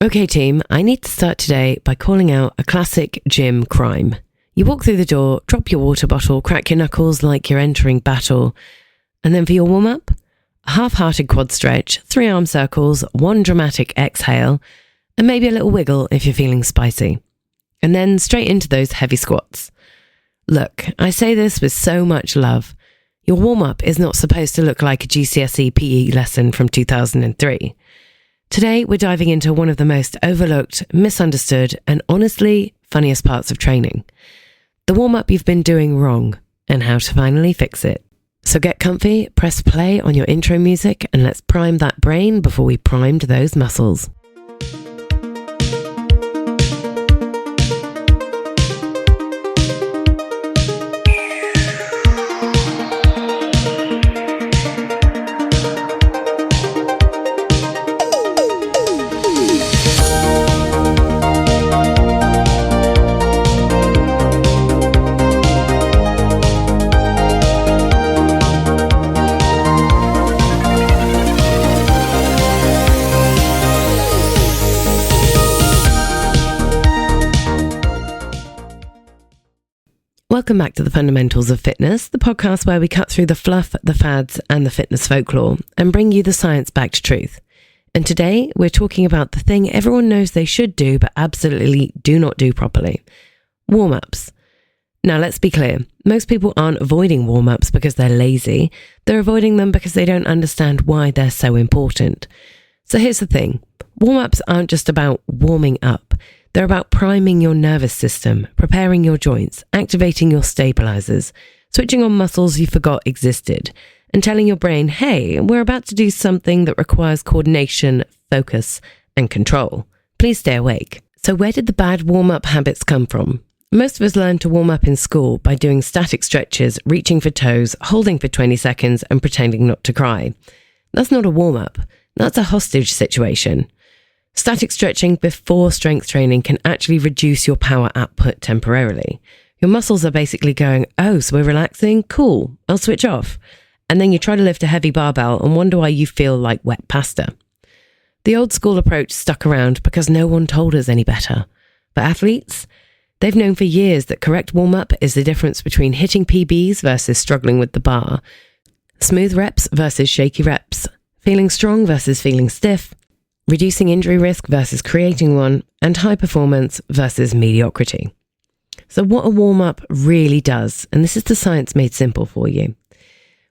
Okay team, I need to start today by calling out a classic gym crime. You walk through the door, drop your water bottle, crack your knuckles like you're entering battle, and then for your warm-up, a half-hearted quad stretch, 3 arm circles, 1 dramatic exhale, and maybe a little wiggle if you're feeling spicy. And then straight into those heavy squats. Look, I say this with so much love. Your warm-up is not supposed to look like a GCSE PE lesson from 2003. Today, we're diving into one of the most overlooked, misunderstood, and honestly funniest parts of training. The warm-up you've been doing wrong, and how to finally fix it. So get comfy, press play on your intro music, and let's prime that brain before we primed those muscles. Welcome back to the Fundamentals of Fitness, the podcast where we cut through the fluff, the fads, and the fitness folklore and bring you the science-backed truth. And today, we're talking about the thing everyone knows they should do but absolutely do not do properly. Warm-ups. Now, let's be clear. Most people aren't avoiding warm-ups because they're lazy. They're avoiding them because they don't understand why they're so important. So here's the thing. Warm-ups aren't just about warming up. They're about priming your nervous system, preparing your joints, activating your stabilizers, switching on muscles you forgot existed, and telling your brain, hey, we're about to do something that requires coordination, focus, and control. Please stay awake. So where did the bad warm-up habits come from? Most of us learn to warm up in school by doing static stretches, reaching for toes, holding for 20 seconds, and pretending not to cry. That's not a warm-up. That's a hostage situation. Static stretching before strength training can actually reduce your power output temporarily. Your muscles are basically going, oh, so we're relaxing? Cool, I'll switch off. And then you try to lift a heavy barbell and wonder why you feel like wet pasta. The old school approach stuck around because no one told us any better. For athletes, they've known for years that correct warm-up is the difference between hitting PBs versus struggling with the bar, smooth reps versus shaky reps, feeling strong versus feeling stiff, reducing injury risk versus creating one, and high performance versus mediocrity. So what a warm-up really does, and this is the science made simple for you.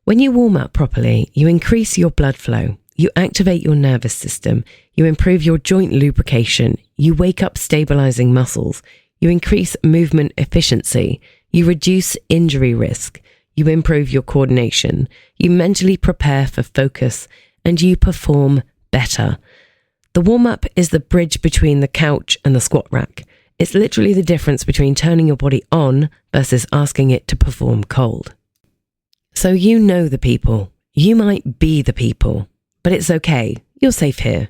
When you warm up properly, you increase your blood flow, you activate your nervous system, you improve your joint lubrication, you wake up stabilizing muscles, you increase movement efficiency, you reduce injury risk, you improve your coordination, you mentally prepare for focus, and you perform better. The warm-up is the bridge between the couch and the squat rack. It's literally the difference between turning your body on versus asking it to perform cold. So you know the people. You might be the people. But it's okay. You're safe here.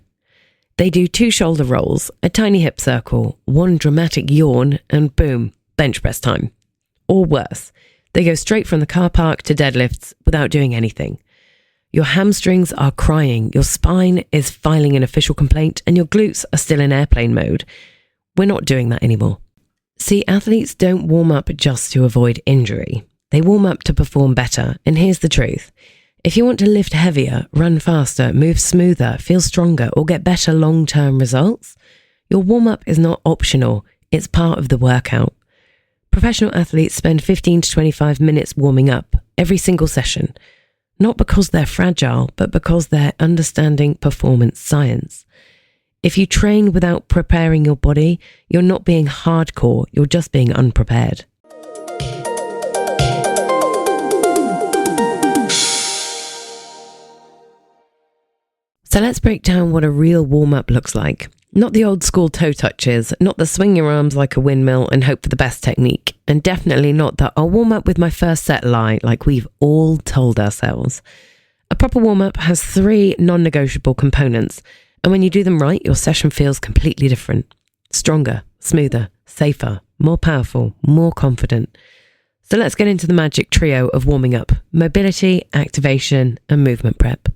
They do 2 shoulder rolls, a tiny hip circle, 1 dramatic yawn, and boom, bench press time. Or worse, they go straight from the car park to deadlifts without doing anything. Your hamstrings are crying, your spine is filing an official complaint, and your glutes are still in airplane mode. We're not doing that anymore. See, athletes don't warm up just to avoid injury. They warm up to perform better, and here's the truth. If you want to lift heavier, run faster, move smoother, feel stronger, or get better long-term results, your warm-up is not optional, it's part of the workout. Professional athletes spend 15 to 25 minutes warming up every single session. Not because they're fragile, but because they're understanding performance science. If you train without preparing your body, you're not being hardcore, you're just being unprepared. So let's break down what a real warm-up looks like. Not the old school toe touches, not the swing your arms like a windmill and hope for the best technique, and definitely not the I'll warm up with my first set lie like we've all told ourselves. A proper warm-up has 3 non-negotiable components, and when you do them right, your session feels completely different. Stronger, smoother, safer, more powerful, more confident. So let's get into the magic trio of warming up: mobility, activation, and movement prep.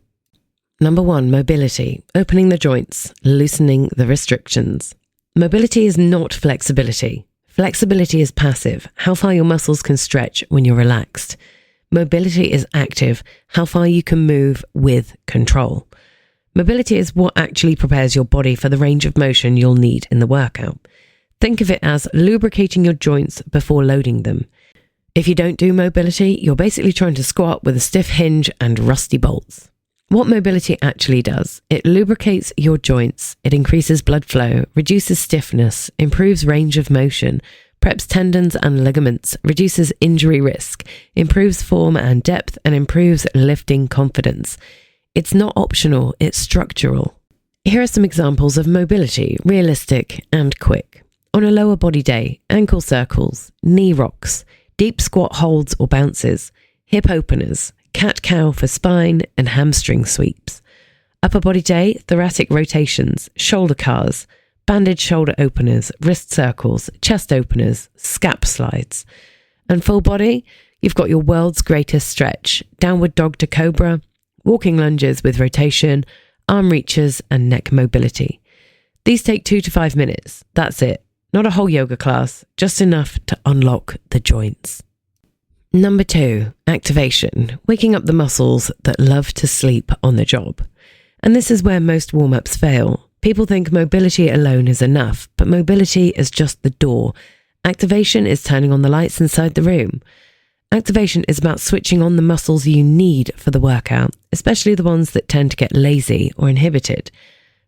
Number 1, mobility, opening the joints, loosening the restrictions. Mobility is not flexibility. Flexibility is passive, how far your muscles can stretch when you're relaxed. Mobility is active, how far you can move with control. Mobility is what actually prepares your body for the range of motion you'll need in the workout. Think of it as lubricating your joints before loading them. If you don't do mobility, you're basically trying to squat with a stiff hinge and rusty bolts. What mobility actually does, it lubricates your joints, it increases blood flow, reduces stiffness, improves range of motion, preps tendons and ligaments, reduces injury risk, improves form and depth, and improves lifting confidence. It's not optional, it's structural. Here are some examples of mobility, realistic and quick. On a lower body day, ankle circles, knee rocks, deep squat holds or bounces, hip openers, cat-cow for spine and hamstring sweeps. Upper body day, thoracic rotations, shoulder cars, banded shoulder openers, wrist circles, chest openers, scap slides. And full body, you've got your world's greatest stretch, downward dog to cobra, walking lunges with rotation, arm reaches and neck mobility. These take 2 to 5 minutes. That's it. Not a whole yoga class, just enough to unlock the joints. Number 2, activation, waking up the muscles that love to sleep on the job. And this is where most warm-ups fail. People think mobility alone is enough, but mobility is just the door. Activation is turning on the lights inside the room. Activation is about switching on the muscles you need for the workout, especially the ones that tend to get lazy or inhibited.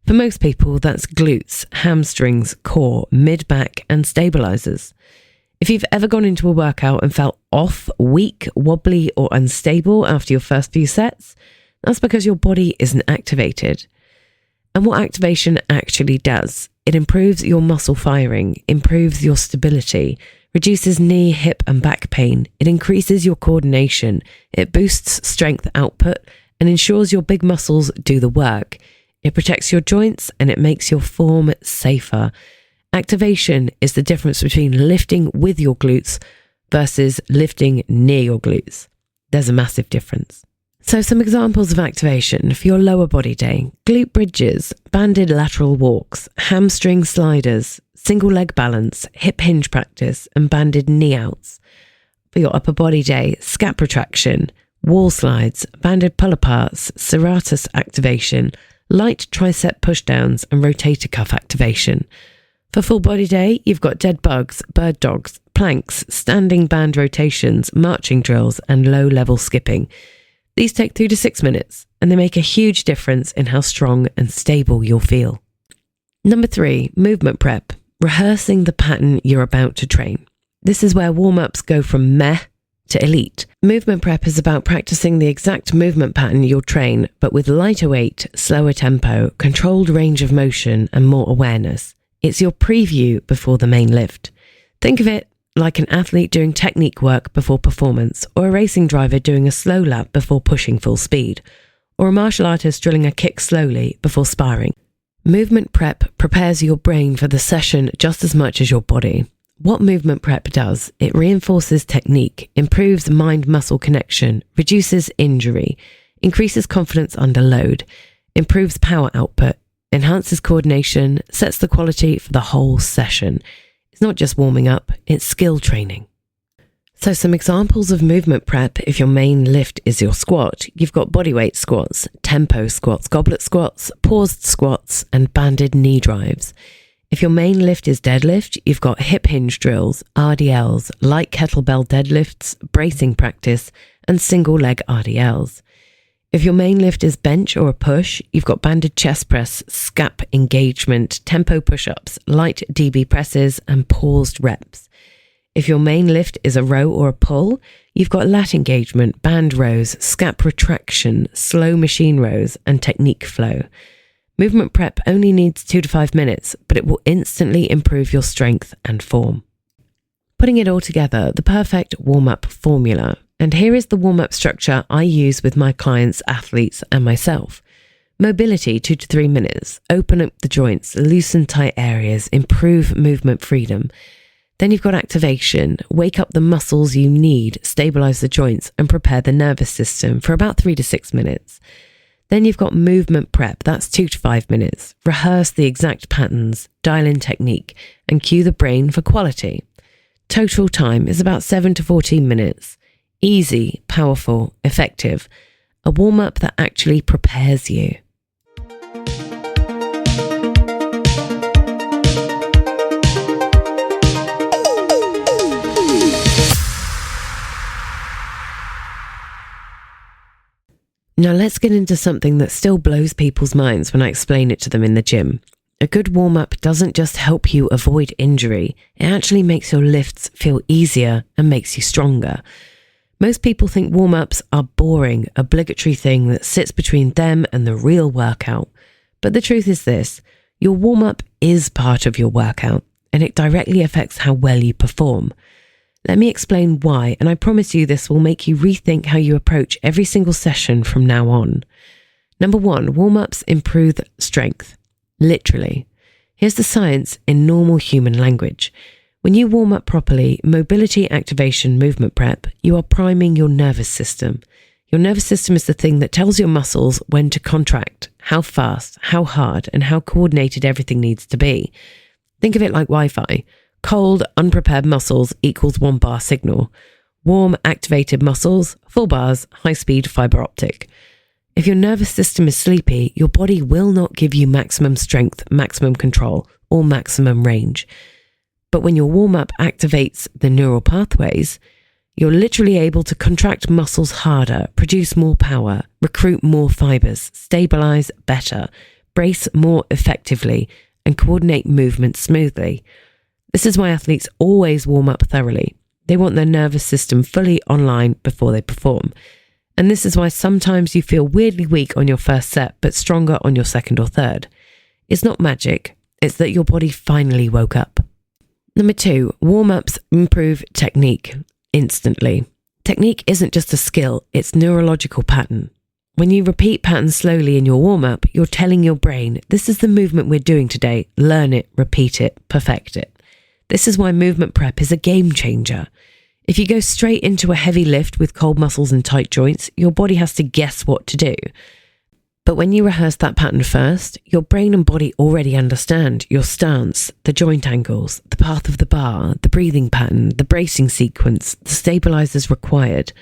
For most people, that's glutes, hamstrings, core, mid-back, and stabilizers. If you've ever gone into a workout and felt off, weak, wobbly, or unstable after your first few sets, that's because your body isn't activated. And what activation actually does, it improves your muscle firing, improves your stability, reduces knee, hip, and back pain. It increases your coordination, it boosts strength output, and ensures your big muscles do the work. It protects your joints and it makes your form safer. Activation is the difference between lifting with your glutes versus lifting near your glutes. There's a massive difference. So some examples of activation for your lower body day: glute bridges, banded lateral walks, hamstring sliders, single leg balance, hip hinge practice, and banded knee outs. For your upper body day, scap retraction, wall slides, banded pull aparts, serratus activation, light tricep pushdowns, and rotator cuff activation. For full body day, you've got dead bugs, bird dogs, planks, standing band rotations, marching drills, and low-level skipping. These take 3 to 6 minutes, and they make a huge difference in how strong and stable you'll feel. Number 3, movement prep, rehearsing the pattern you're about to train. This is where warm-ups go from meh to elite. Movement prep is about practicing the exact movement pattern you'll train, but with lighter weight, slower tempo, controlled range of motion, and more awareness. It's your preview before the main lift. Think of it like an athlete doing technique work before performance, or a racing driver doing a slow lap before pushing full speed, or a martial artist drilling a kick slowly before sparring. Movement prep prepares your brain for the session just as much as your body. What movement prep does, it reinforces technique, improves mind-muscle connection, reduces injury, increases confidence under load, improves power output, enhances coordination, sets the quality for the whole session. It's not just warming up, it's skill training. So some examples of movement prep if your main lift is your squat. You've got bodyweight squats, tempo squats, goblet squats, paused squats, and banded knee drives. If your main lift is deadlift, you've got hip hinge drills, RDLs, light kettlebell deadlifts, bracing practice, and single leg RDLs. If your main lift is bench or a push, you've got banded chest press, scap engagement, tempo push-ups, light DB presses, and paused reps. If your main lift is a row or a pull, you've got lat engagement, band rows, scap retraction, slow machine rows, and technique flow. Movement prep only needs 2 to 5 minutes, but it will instantly improve your strength and form. Putting it all together, the perfect warm-up formula. And here is the warm-up structure I use with my clients, athletes, and myself. Mobility, 2 to 3 minutes. Open up the joints, loosen tight areas, improve movement freedom. Then you've got activation. Wake up the muscles you need, stabilize the joints, and prepare the nervous system for about 3 to 6 minutes. Then you've got movement prep. That's 2 to 5 minutes. Rehearse the exact patterns, dial in technique, and cue the brain for quality. Total time is about 7 to 14 minutes. Easy, powerful, effective. A warm-up that actually prepares you. Now let's get into something that still blows people's minds when I explain it to them in the gym. A good warm-up doesn't just help you avoid injury, it actually makes your lifts feel easier and makes you stronger. Most people think warm-ups are boring, obligatory thing that sits between them and the real workout. But the truth is this, your warm-up is part of your workout, and it directly affects how well you perform. Let me explain why, and I promise you this will make you rethink how you approach every single session from now on. Number 1, warm-ups improve strength. Literally. Here's the science in normal human language. When you warm up properly, mobility, activation, movement prep, you are priming your nervous system. Your nervous system is the thing that tells your muscles when to contract, how fast, how hard, and how coordinated everything needs to be. Think of it like Wi-Fi. Cold, unprepared muscles equals 1 bar signal. Warm, activated muscles, 4 bars, high-speed fiber optic. If your nervous system is sleepy, your body will not give you maximum strength, maximum control, or maximum range. But when your warm-up activates the neural pathways, you're literally able to contract muscles harder, produce more power, recruit more fibers, stabilize better, brace more effectively, and coordinate movement smoothly. This is why athletes always warm up thoroughly. They want their nervous system fully online before they perform. And this is why sometimes you feel weirdly weak on your first set, but stronger on your second or third. It's not magic. It's that your body finally woke up. Number 2, warm-ups improve technique instantly. Technique isn't just a skill, it's neurological pattern. When you repeat patterns slowly in your warm-up, you're telling your brain, this is the movement we're doing today. Learn it, repeat it, perfect it. This is why movement prep is a game changer. If you go straight into a heavy lift with cold muscles and tight joints, your body has to guess what to do. But when you rehearse that pattern first, your brain and body already understand your stance, the joint angles, the path of the bar, the breathing pattern, the bracing sequence, the stabilizers required.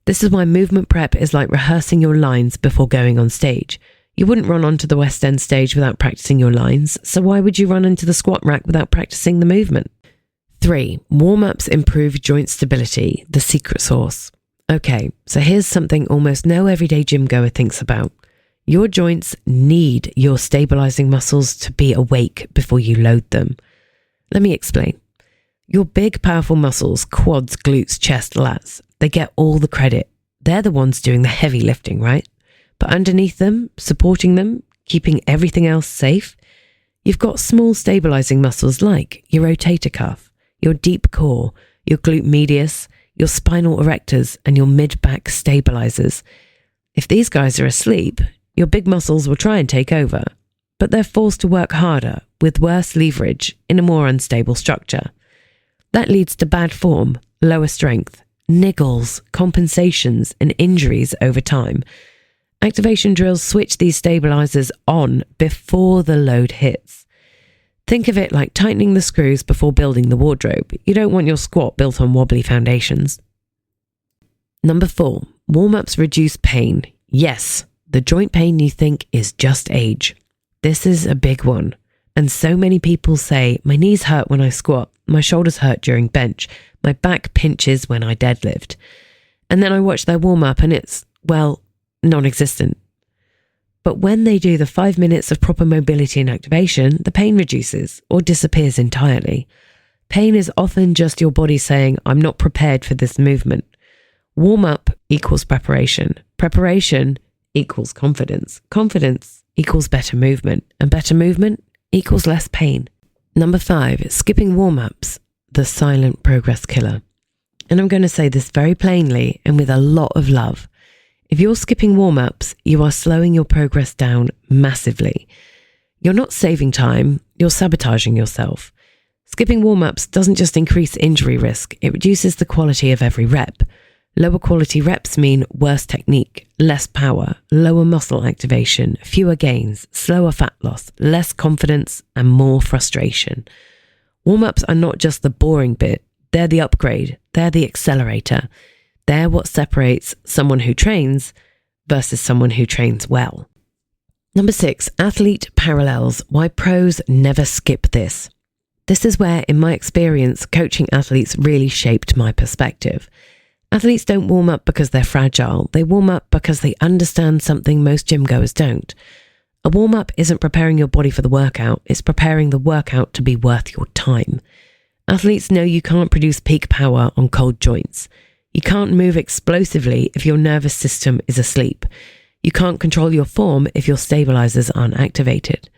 This is why movement prep is like rehearsing your lines before going on stage. You wouldn't run onto the West End stage without practicing your lines, so why would you run into the squat rack without practicing the movement? 3, warm-ups improve joint stability, the secret sauce. Okay, so here's something almost no everyday gym goer thinks about. Your joints need your stabilizing muscles to be awake before you load them. Let me explain. Your big, powerful muscles, quads, glutes, chest, lats, they get all the credit. They're the ones doing the heavy lifting, right? But underneath them, supporting them, keeping everything else safe, you've got small stabilizing muscles like your rotator cuff, your deep core, your glute medius, your spinal erectors, and your mid-back stabilizers. If these guys are asleep, your big muscles will try and take over, but they're forced to work harder with worse leverage in a more unstable structure. That leads to bad form, lower strength, niggles, compensations, and injuries over time. Activation drills switch these stabilizers on before the load hits. Think of it like tightening the screws before building the wardrobe. You don't want your squat built on wobbly foundations. Number 4, warm-ups reduce pain. Yes, the joint pain you think is just age. This is a big one. And so many people say, my knees hurt when I squat, my shoulders hurt during bench, my back pinches when I deadlift. And then I watch their warm-up and it's, well, non-existent. But when they do the 5 minutes of proper mobility and activation, the pain reduces or disappears entirely. Pain is often just your body saying, I'm not prepared for this movement. Warm-up equals preparation. Preparation equals confidence. Confidence equals better movement. And better movement equals less pain. Number 5, skipping warm-ups, the silent progress killer. And I'm going to say this very plainly and with a lot of love. If you're skipping warm-ups, you are slowing your progress down massively. You're not saving time, you're sabotaging yourself. Skipping warm-ups doesn't just increase injury risk, it reduces the quality of every rep. Lower quality reps mean worse technique, less power, lower muscle activation, fewer gains, slower fat loss, less confidence, and more frustration. Warm-ups are not just the boring bit, they're the upgrade, they're the accelerator. They're what separates someone who trains versus someone who trains well. Number 6, athlete parallels. Why pros never skip this. This is where, in my experience, coaching athletes really shaped my perspective. Athletes don't warm up because they're fragile. They warm up because they understand something most gym goers don't. A warm-up isn't preparing your body for the workout, it's preparing the workout to be worth your time. Athletes know you can't produce peak power on cold joints. You can't move explosively if your nervous system is asleep. You can't control your form if your stabilizers aren't activated.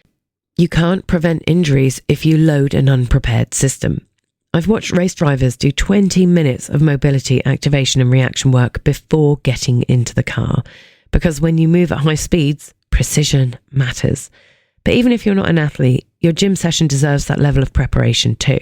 You can't prevent injuries if you load an unprepared system. I've watched race drivers do 20 minutes of mobility, activation and reaction work before getting into the car. Because when you move at high speeds, precision matters. But even if you're not an athlete, your gym session deserves that level of preparation too.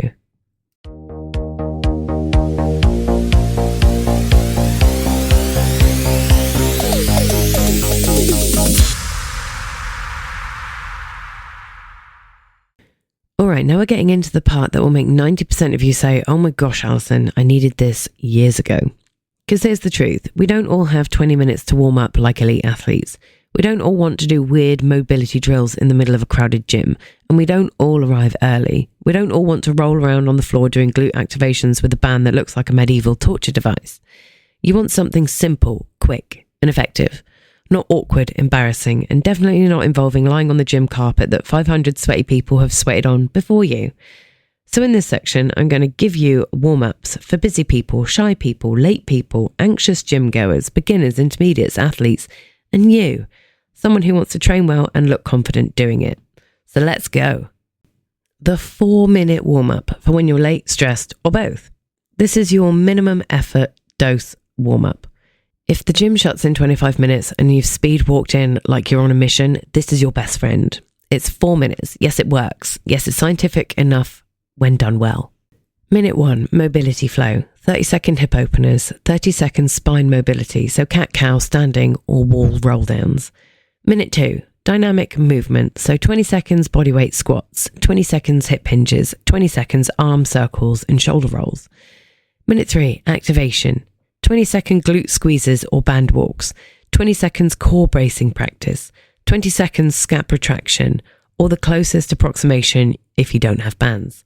Alright, now we're getting into the part that will make 90% of you say, oh my gosh, Alison, I needed this years ago. Because here's the truth, we don't all have 20 minutes to warm up like elite athletes. We don't all want to do weird mobility drills in the middle of a crowded gym, and we don't all arrive early. We don't all want to roll around on the floor doing glute activations with a band that looks like a medieval torture device. You want something simple, quick, and effective. Not awkward, embarrassing, and definitely not involving lying on the gym carpet that 500 sweaty people have sweated on before you. So in this section, I'm going to give you warm-ups for busy people, shy people, late people, anxious gym goers, beginners, intermediates, athletes, and you, someone who wants to train well and look confident doing it. So let's go. The 4-minute warm-up for when you're late, stressed, or both. This is your minimum effort dose warm-up. If the gym shuts in 25 minutes and you've speed walked in like you're on a mission, this is your best friend. It's 4 minutes. Yes, it works. Yes, it's scientific enough when done well. Minute 1, mobility flow. 30-second hip openers, 30 seconds spine mobility, so cat-cow, standing, or wall roll-downs. Minute 2, dynamic movement, so 20 seconds bodyweight squats, 20 seconds hip hinges, 20 seconds arm circles and shoulder rolls. Minute 3, activation. 20-second glute squeezes or band walks, 20 seconds core bracing practice, 20 seconds scap retraction, or the closest approximation if you don't have bands.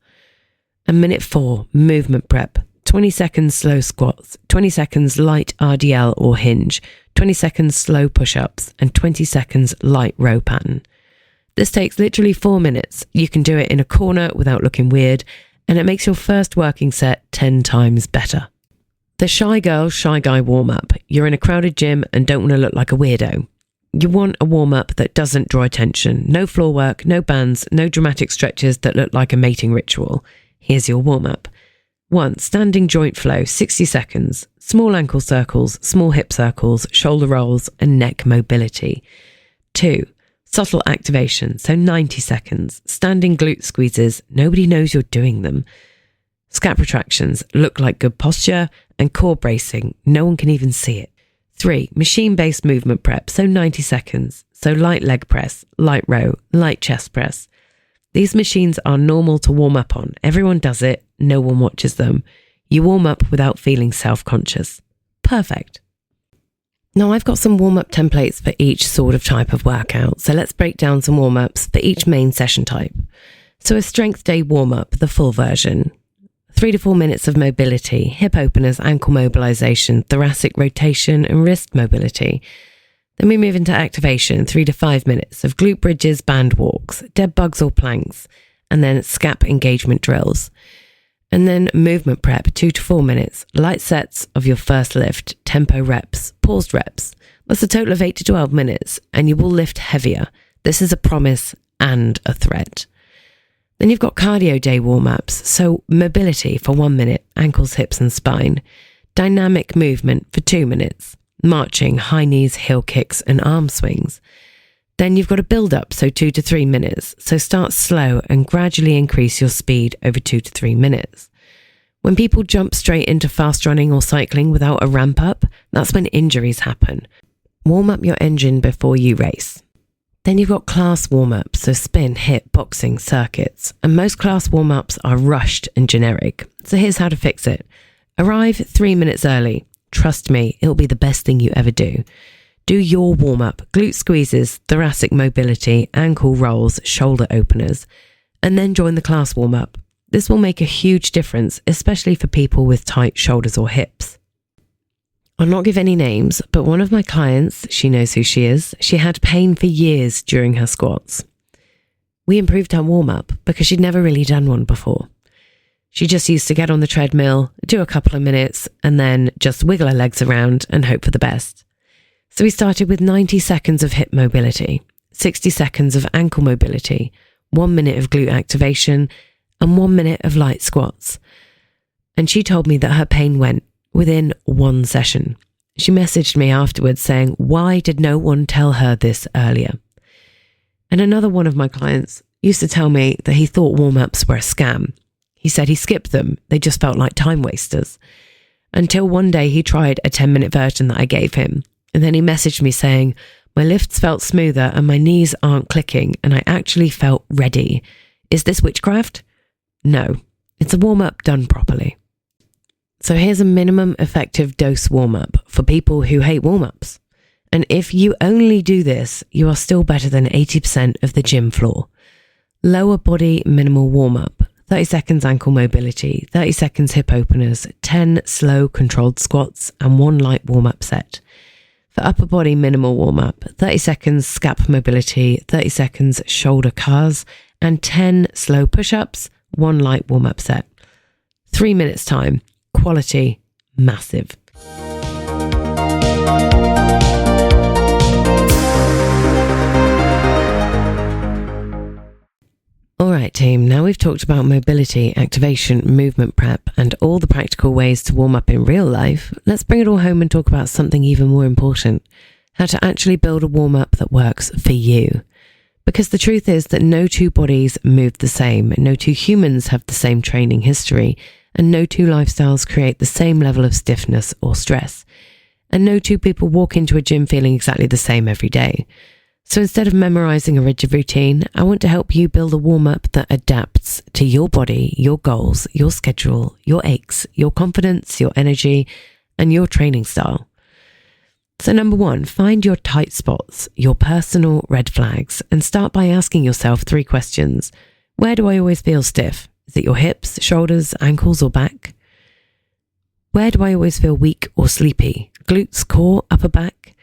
And minute 4, movement prep, 20 seconds slow squats, 20 seconds light RDL or hinge, 20 seconds slow push-ups, and 20 seconds light row pattern. This takes literally 4 minutes. You can do it in a corner without looking weird, and it makes your first working set 10 times better. The shy girl, shy guy warm-up. You're in a crowded gym and don't want to look like a weirdo. You want a warm-up that doesn't draw attention. No floor work, no bands, no dramatic stretches that look like a mating ritual. Here's your warm-up. 1. Standing joint flow, 60 seconds. Small ankle circles, small hip circles, shoulder rolls, and neck mobility. 2. Subtle activation, so 90 seconds. Standing glute squeezes, nobody knows you're doing them. Scap retractions, look like good posture, and core bracing, no one can even see it. 3. Machine-based movement prep, so 90 seconds. So light leg press, light row, light chest press. These machines are normal to warm up on. Everyone does it. No one watches them. You warm up without feeling self-conscious. Perfect. Now I've got some warm-up templates for each sort of type of workout. So let's break down some warm-ups for each main session type. So a strength day warm-up, the full version. 3 to 4 minutes of mobility, hip openers, ankle mobilization, thoracic rotation and wrist mobility. Then we move into activation, 3 to 5 minutes of glute bridges, band walks, dead bugs or planks, and then scap engagement drills. And then movement prep, 2 to 4 minutes, light sets of your first lift, tempo reps, paused reps. That's a total of 8 to 12 minutes, and you will lift heavier. This is a promise and a threat. Then you've got cardio day warm-ups, so mobility for 1 minute, ankles, hips and spine. Dynamic movement for 2 minutes. Marching, high knees, heel kicks and arm swings. Then you've got a build-up, so 2 to 3 minutes. So start slow and gradually increase your speed over 2 to 3 minutes. When people jump straight into fast running or cycling without a ramp up, that's when injuries happen. Warm up your engine before you race. Then you've got class warm-ups, so spin, hip, boxing, circuits. And most class warm-ups are rushed and generic. So here's how to fix it. Arrive 3 minutes early. Trust me, it'll be the best thing you ever do. Do your warm-up, glute squeezes, thoracic mobility, ankle rolls, shoulder openers, and then join the class warm-up. This will make a huge difference, especially for people with tight shoulders or hips. I'll not give any names, but one of my clients, she knows who she is, she had pain for years during her squats. We improved her warm-up because she'd never really done one before. She just used to get on the treadmill, do a couple of minutes, and then just wiggle her legs around and hope for the best. So we started with 90 seconds of hip mobility, 60 seconds of ankle mobility, 1 minute of glute activation, and 1 minute of light squats. And she told me that her pain went within one session. She messaged me afterwards saying, why did no one tell her this earlier? And another one of my clients used to tell me that he thought warm-ups were a scam. He said he skipped them. They just felt like time wasters. Until one day he tried a 10-minute version that I gave him. And then he messaged me saying, my lifts felt smoother and my knees aren't clicking and I actually felt ready. Is this witchcraft? No, it's a warm-up done properly. So here's a minimum effective dose warm-up for people who hate warm-ups. And if you only do this, you are still better than 80% of the gym floor. Lower body minimal warm-up, 30 seconds ankle mobility, 30 seconds hip openers, 10 slow controlled squats, and 1 light warm-up set. For upper body minimal warm-up, 30 seconds scap mobility, 30 seconds shoulder cars, and 10 slow push-ups, 1 light warm-up set. 3 minutes time. Quality, massive. All right, team, now we've talked about mobility, activation, movement prep, and all the practical ways to warm up in real life. Let's bring it all home and talk about something even more important, how to actually build a warm-up that works for you. Because the truth is that no two bodies move the same, no two humans have the same training history, and no two lifestyles create the same level of stiffness or stress. And no two people walk into a gym feeling exactly the same every day. So instead of memorizing a rigid routine, I want to help you build a warm-up that adapts to your body, your goals, your schedule, your aches, your confidence, your energy, and your training style. So number 1, find your tight spots, your personal red flags, and start by asking yourself 3 questions. Where do I always feel stiff? Is it your hips, shoulders, ankles, or back? Where do I always feel weak or sleepy? Glutes, core, upper back?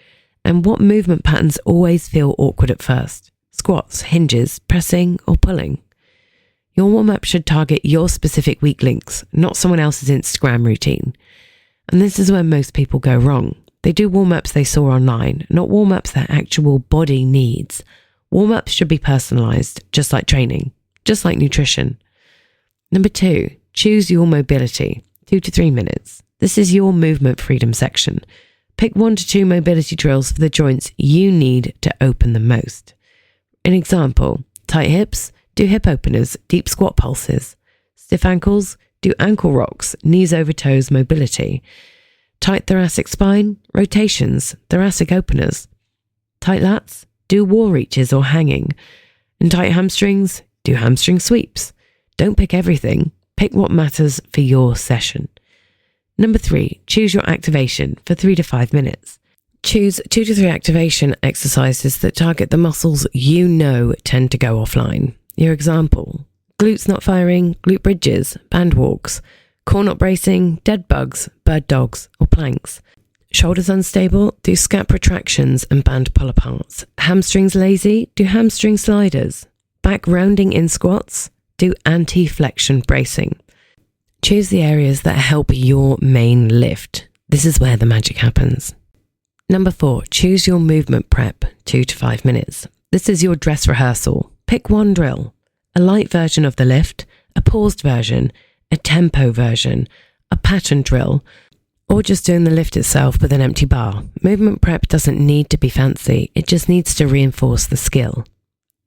And what movement patterns always feel awkward at first? Squats, hinges, pressing, or pulling? Your warm-up should target your specific weak links, not someone else's Instagram routine. And this is where most people go wrong. They do warm-ups they saw online, not warm-ups their actual body needs. Warm-ups should be personalised, just like training, just like nutrition. Number 2, choose your mobility, 2 to 3 minutes. This is your movement freedom section. Pick 1 to 2 mobility drills for the joints you need to open the most. An example, tight hips, do hip openers, deep squat pulses. Stiff ankles, do ankle rocks, knees over toes mobility. Tight thoracic spine, rotations, thoracic openers. Tight lats, do wall reaches or hanging. And tight hamstrings, do hamstring sweeps. Don't pick everything. Pick what matters for your session. Number 3, choose your activation for 3 to 5 minutes. Choose 2 to 3 activation exercises that target the muscles you know tend to go offline. Your example, glutes not firing, glute bridges, band walks, core not bracing, dead bugs, bird dogs, or planks. Shoulders unstable, do scap retractions and band pull aparts. Hamstrings lazy, do hamstring sliders. Back rounding in squats, do anti-flexion bracing. Choose the areas that help your main lift. This is where the magic happens. Number 4, choose your movement prep, 2 to 5 minutes. This is your dress rehearsal. Pick 1 drill, a light version of the lift, a paused version, a tempo version, a pattern drill, or just doing the lift itself with an empty bar. Movement prep doesn't need to be fancy, it just needs to reinforce the skill.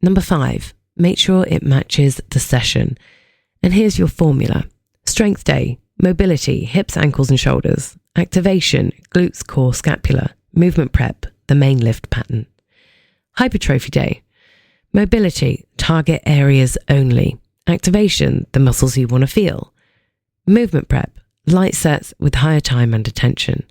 Number 5, make sure it matches the session. And here's your formula. Strength day, mobility, hips, ankles and shoulders. Activation, glutes, core, scapula. Movement prep, the main lift pattern. Hypertrophy day, mobility, target areas only. Activation, the muscles you want to feel. Movement prep, light sets with higher time and attention.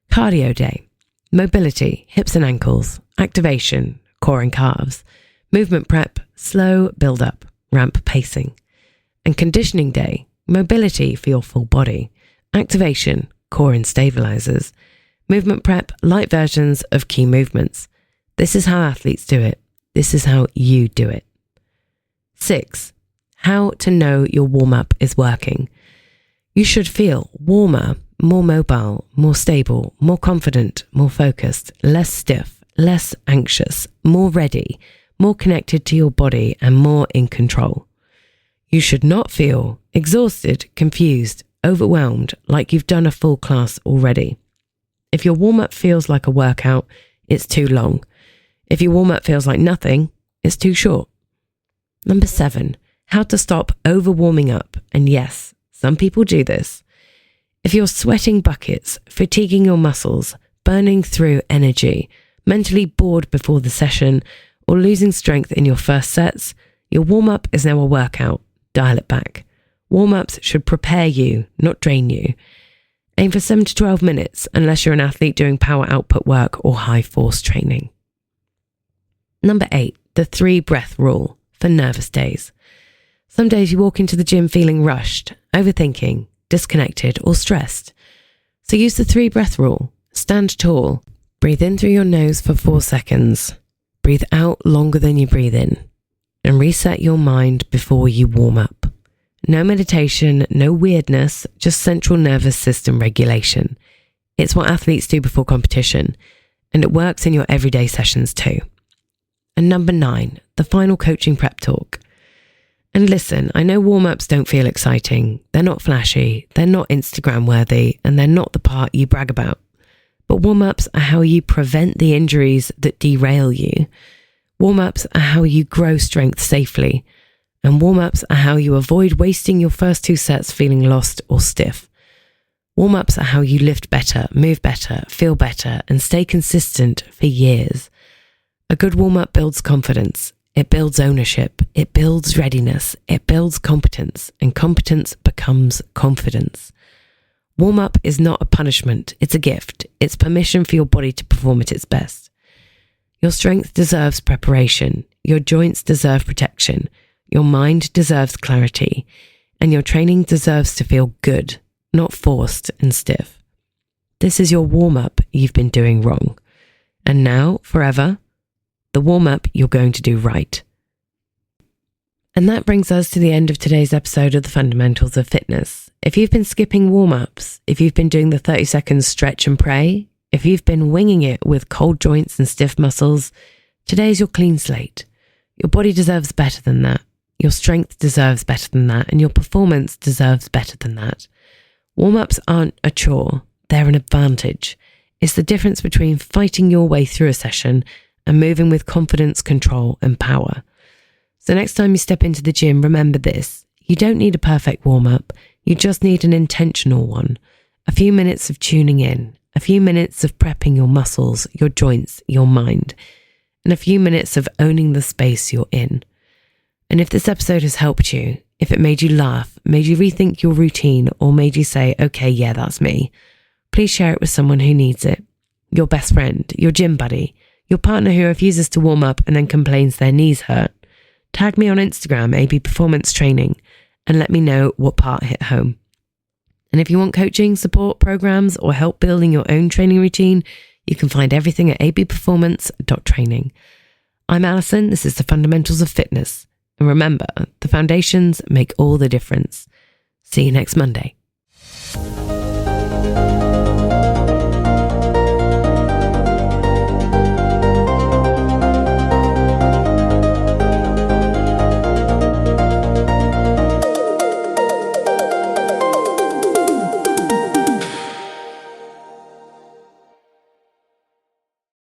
Cardio day, mobility, hips and ankles. Activation, core and calves. Movement prep, slow build up, ramp pacing. And conditioning day, mobility for your full body. Activation, core and stabilizers. Movement prep, light versions of key movements. This is how athletes do it. This is how you do it. 6. How to know your warm-up is working. You should feel warmer, more mobile, more stable, more confident, more focused, less stiff, less anxious, more ready, more connected to your body and more in control. You should not feel exhausted, confused, overwhelmed, like you've done a full class already. If your warm-up feels like a workout, it's too long. If your warm-up feels like nothing, it's too short. Number 7, how to stop over-warming up. And yes, some people do this. If you're sweating buckets, fatiguing your muscles, burning through energy, mentally bored before the session, or losing strength in your first sets, your warm-up is now a workout. Dial it back. Warm-ups should prepare you, not drain you. Aim for 7 to 12 minutes unless you're an athlete doing power output work or high force training. Number 8, the 3 breath rule for nervous days. Some days you walk into the gym feeling rushed, overthinking, disconnected or stressed. So use the 3 breath rule. Stand tall. Breathe in through your nose for 4 seconds. Breathe out longer than you breathe in. And reset your mind before you warm up. No meditation, no weirdness, just central nervous system regulation. It's what athletes do before competition, and it works in your everyday sessions too. And number 9, the final coaching prep talk. And listen, I know warm-ups don't feel exciting. They're not flashy, they're not Instagram worthy, and they're not the part you brag about. But warm-ups are how you prevent the injuries that derail you. Warm-ups are how you grow strength safely. And warm-ups are how you avoid wasting your first 2 sets feeling lost or stiff. Warm-ups are how you lift better, move better, feel better, and stay consistent for years. A good warm-up builds confidence. It builds ownership. It builds readiness. It builds competence, and competence becomes confidence. Warm-up is not a punishment. It's a gift. It's permission for your body to perform at its best. Your strength deserves preparation. Your joints deserve protection. Your mind deserves clarity, and your training deserves to feel good, not forced and stiff. This is your warm-up you've been doing wrong. And now, forever, the warm-up you're going to do right. And that brings us to the end of today's episode of the Fundamentals of Fitness. If you've been skipping warm-ups, if you've been doing the 30 seconds stretch and pray, if you've been winging it with cold joints and stiff muscles, today's your clean slate. Your body deserves better than that. Your strength deserves better than that, and your performance deserves better than that. Warm-ups aren't a chore, they're an advantage. It's the difference between fighting your way through a session and moving with confidence, control, and power. So next time you step into the gym, remember this. You don't need a perfect warm-up, you just need an intentional one. A few minutes of tuning in, a few minutes of prepping your muscles, your joints, your mind, and a few minutes of owning the space you're in. And if this episode has helped you, if it made you laugh, made you rethink your routine, or made you say, okay, yeah, that's me, please share it with someone who needs it. Your best friend, your gym buddy, your partner who refuses to warm up and then complains their knees hurt. Tag me on Instagram, AB Performance Training, and let me know what part hit home. And if you want coaching, support, programs, or help building your own training routine, you can find everything at abperformance.training. I'm Alison, this is the Fundamentals of Fitness. And remember, the foundations make all the difference. See you next Monday.